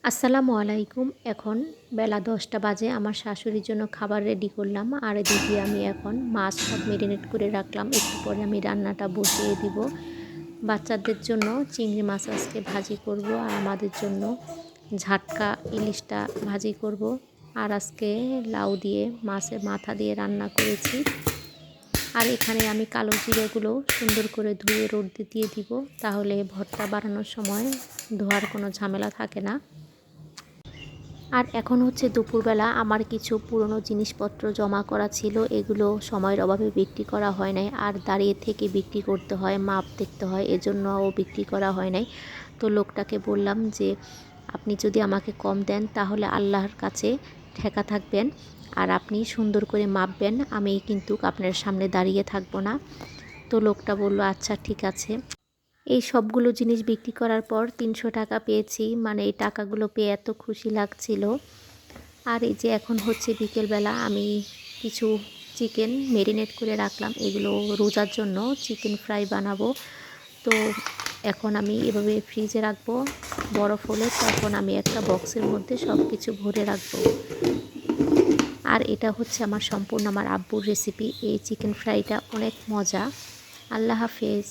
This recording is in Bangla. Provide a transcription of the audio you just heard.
আসসালামু আলাইকুম। এখন বেলা ১০টা বাজে। আমার শাশুড়ির জন্য খাবার রেডি করলাম। আর এদিকে আমি এখন মাছ সব মেরিনেট করে রাখলাম। একটু পরে আমি রান্নাটা বসিয়ে দিব। বাচ্চাদের জন্য চিংড়ি মাছ আজকে ভাজি করব, আর আমাদের জন্য ঝাটকা ইলিশটা ভাজি করব। আর আজকে লাউ দিয়ে মাছের মাথা দিয়ে রান্না করেছি। আর এখানে আমি কালো জিরেগুলো সুন্দর করে ধুয়ে রোদে দিয়ে দিব, তাহলে ভর্তা বানানোর সময় ধোয়ার কোনো ঝামেলা থাকে না। আর এখন হচ্ছে দুপুরবেলা। আমার কিছু পুরনো জিনিসপত্র জমা করা ছিল, এগুলো সময়ের অভাবে বিক্রি করা হয় নাই। আর দাঁড়িয়ে থেকে বিক্রি করতে হয়, মাপ দেখতে হয়, এজন্যও বিক্রি করা হয় নাই। তো লোকটাকে বললাম যে আপনি যদি আমাকে কম দেন তাহলে আল্লাহর কাছে ঠেকা থাকবেন, আর আপনি সুন্দর করে মাপবেন, আমি কিন্তু আপনার সামনে দাঁড়িয়ে থাকবো না। তো লোকটা বলল আচ্ছা ঠিক আছে। এই সবগুলো জিনিস বিক্রি করার পর ৩০০ টাকা পেয়েছি। মানে এই টাকাগুলো পেয়ে এত খুশি লাগছিল। আর এই যে এখন হচ্ছে বিকেলবেলা, আমি কিছু চিকেন মেরিনেট করে রাখলাম, এগুলো রোজার জন্য চিকেন ফ্রাই বানাবো। তো এখন আমি এভাবে ফ্রিজে রাখবো, বরফ হলে তখন আমি একটা বক্সের মধ্যে সব কিছু ভরে রাখবো। আর এটা হচ্ছে আমার সম্পূর্ণ আমার আব্বুর রেসিপি। এই চিকেন ফ্রাইটা অনেক মজা। আল্লাহ হাফেজ।